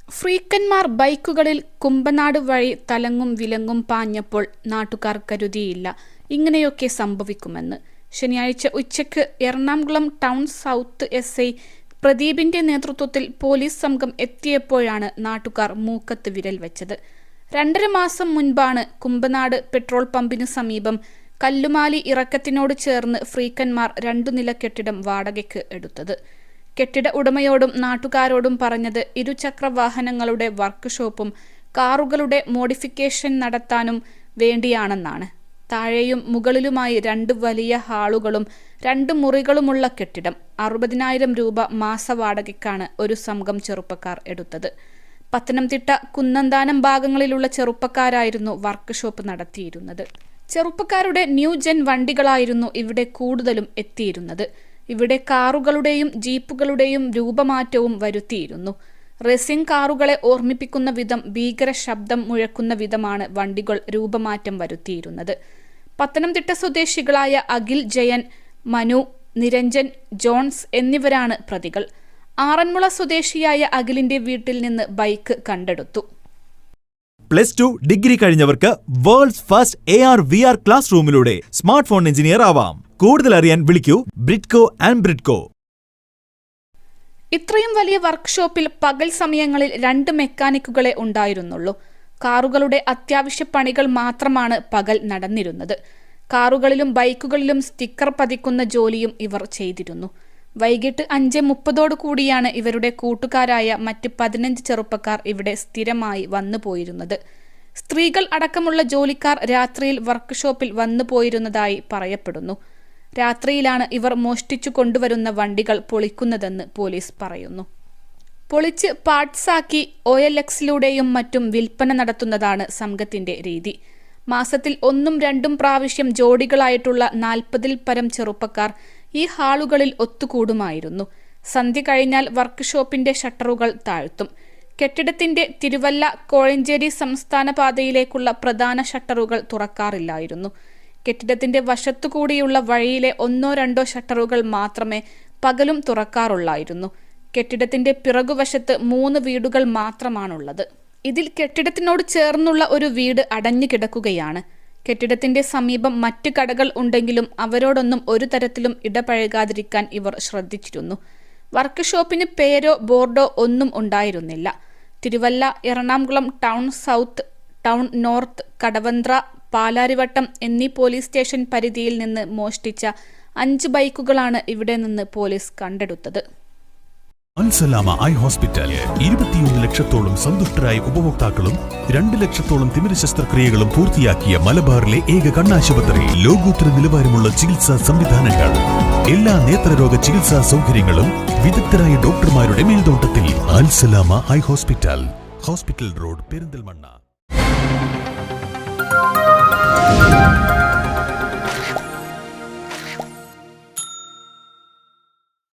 ഫ്രീക്കന്മാർ ബൈക്കുകളിൽ കുമ്പനാട് വഴി തലങ്ങും വിലങ്ങും പാഞ്ഞപ്പോൾ നാട്ടുകാർ കരുതിയില്ല ഇങ്ങനെയൊക്കെ സംഭവിക്കുമെന്ന്. ശനിയാഴ്ച ഉച്ചയ്ക്ക് എറണാകുളം ടൗൺ സൗത്ത് SI പ്രദീപിന്റെ നേതൃത്വത്തിൽ പോലീസ് സംഘം എത്തിയപ്പോഴാണ് നാട്ടുകാർ മൂക്കത്ത് വിരൽ വെച്ചത്. 2.5 മാസം മുൻപാണ് കുമ്പനാട് പെട്രോൾ പമ്പിന് സമീപം കല്ലുമാലി ഇറക്കത്തിനോട് ചേർന്ന് ഫ്രീക്കന്മാർ 2 നില കെട്ടിടം വാടകയ്ക്ക് എടുത്തത്. കെട്ടിട ഉടമയോടും നാട്ടുകാരോടും പറഞ്ഞത് ഇരുചക്ര വാഹനങ്ങളുടെ വർക്ക്ഷോപ്പും കാറുകളുടെ മോഡിഫിക്കേഷൻ നടത്താനും വേണ്ടിയാണെന്നാണ്. താഴെയും മുകളിലുമായി 2 വലിയ ഹാളുകളും 2 മുറികളുമുള്ള കെട്ടിടം 60,000 രൂപ മാസവാടകയ്ക്കാണ് ഒരു സംഘം ചെറുപ്പക്കാർ എടുത്തത്. പത്തനംതിട്ട കുന്നന്താനം ഭാഗങ്ങളിലുള്ള ചെറുപ്പക്കാരായിരുന്നു വർക്ക്ഷോപ്പ് നടത്തിയിരുന്നത്. ചെറുപ്പക്കാരുടെ ന്യൂ ജെൻ വണ്ടികളായിരുന്നു ഇവിടെ കൂടുതലും എത്തിയിരുന്നത്. ഇവിടെ കാറുകളുടെയും ജീപ്പുകളുടെയും രൂപമാറ്റവും വരുത്തിയിരുന്നു. റേസിംഗ് കാറുകളെ ഓർമ്മിപ്പിക്കുന്ന വിധം ഭീകര ശബ്ദം മുഴക്കുന്ന വിധമാണ് വണ്ടികൾ രൂപമാറ്റം വരുത്തിയിരുന്നത്. പത്തനംതിട്ട സ്വദേശികളായ അഖിൽ ജയൻ, മനു, നിരഞ്ജൻ, ജോൺസ് എന്നിവരാണ് പ്രതികൾ. ആറന്മുള സ്വദേശിയായ അഖിലിന്റെ വീട്ടിൽ നിന്ന് ബൈക്ക് കണ്ടെടുത്തു. +2 ഡിഗ്രി കഴിഞ്ഞവർക്ക് വേൾഡ്സ് ഫസ്റ്റ് AR/VR ക്ലാസ് റൂമിലൂടെ സ്മാർട്ട് ഫോൺ എഞ്ചിനീയർ ആവാം. കൂടുതൽ അറിയാൻ വിളിക്കൂ ബ്രിഡ്കോ ആൻഡ് ബ്രിഡ്കോ. ഇത്രയും വലിയ വർക്ക്ഷോപ്പിൽ പകൽ സമയങ്ങളിൽ 2 മെക്കാനിക്കുകളെ ഉണ്ടായിരുന്നുള്ളൂ. കാറുകളുടെ അത്യാവശ്യ പണികൾ മാത്രമാണ് പകൽ നടന്നിരുന്നത്. കാറുകളിലും ബൈക്കുകളിലും സ്റ്റിക്കർ പതിക്കുന്ന ജോലിയും ഇവർ ചെയ്തിരുന്നു. വൈകിട്ട് 5:30 കൂടിയാണ് ഇവരുടെ കൂട്ടുകാരായ മറ്റ് 15 ചെറുപ്പക്കാർ ഇവിടെ സ്ഥിരമായി വന്നു പോയിരുന്നത്. സ്ത്രീകൾ അടക്കമുള്ള ജോലിക്കാർ രാത്രിയിൽ വർക്ക്ഷോപ്പിൽ വന്നു പോയിരുന്നതായി പറയപ്പെടുന്നു. രാത്രിയിലാണ് ഇവർ മോഷ്ടിച്ചു കൊണ്ടുവരുന്ന വണ്ടികൾ പൊളിക്കുന്നതെന്ന് പോലീസ് പറയുന്നു. പൊളിച്ച് പാർട്സാക്കി OLXലൂടെയും മറ്റും വിൽപ്പന നടത്തുന്നതാണ് സംഘത്തിന്റെ രീതി. മാസത്തിൽ 1ഉം 2ഉം പ്രാവശ്യം ജോഡികളായിട്ടുള്ള 40-ൽ പരം ചെറുപ്പക്കാർ ഈ ഹാളുകളിൽ ഒത്തുകൂടുമായിരുന്നു. സന്ധ്യ കഴിഞ്ഞാൽ വർക്ക്ഷോപ്പിന്റെ ഷട്ടറുകൾ താഴ്ത്തും. കെട്ടിടത്തിന്റെ തിരുവല്ല കോഴഞ്ചേരി സംസ്ഥാന പാതയിലേക്കുള്ള പ്രധാന ഷട്ടറുകൾ തുറക്കാറില്ലായിരുന്നു. കെട്ടിടത്തിന്റെ വശത്തുകൂടിയുള്ള വഴിയിലെ 1-2 ഷട്ടറുകൾ മാത്രമേ പകലും തുറക്കാറുള്ളായിരുന്നു. കെട്ടിടത്തിന്റെ പിറകുവശത്ത് 3 വീടുകൾ മാത്രമാണുള്ളത്. ഇതിൽ കെട്ടിടത്തിനോട് ചേർന്നുള്ള ഒരു വീട് അടഞ്ഞു കിടക്കുകയാണ്. കെട്ടിടത്തിന്റെ സമീപം മറ്റ് കടകൾ ഉണ്ടെങ്കിലും അവരോടൊന്നും ഒരു തരത്തിലും ഇടപഴകാതിരിക്കാൻ ഇവർ ശ്രദ്ധിച്ചിരുന്നു. വർക്ക്ഷോപ്പിന് പേരോ ബോർഡോ ഒന്നും ഉണ്ടായിരുന്നില്ല. Thiruvalla, Ernakulam town south, town north, Kadavanthra, Palarivattom എന്നീ പോലീസ് സ്റ്റേഷൻ പരിധിയിൽ നിന്ന് മോഷ്ടിച്ച 5 ബൈക്കുകളാണ് ഇവിടെ നിന്ന് പോലീസ് കണ്ടെടുത്തത്. അൽസലാമ ഐ ഹോസ്പിറ്റൽ 21 ലക്ഷത്തോളം സന്തുഷ്ടരായ ഉപഭോക്താക്കളും 2 ലക്ഷത്തോളം തിമിര ശസ്ത്രക്രിയകളും പൂർത്തിയാക്കിയ മലബാറിലെ ഏക കണ്ണാശുപത്രി. ലോകോത്തര നിലവാരമുള്ള ചികിത്സാ സംവിധാനങ്ങൾ, എല്ലാ നേത്രരോഗ ചികിത്സാ സൗകര്യങ്ങളും വിദഗ്ധരായ ഡോക്ടർമാരുടെ മേൽനോട്ടത്തിൽ. Al Salama eye hospital, hospital road, Perinthalmanna.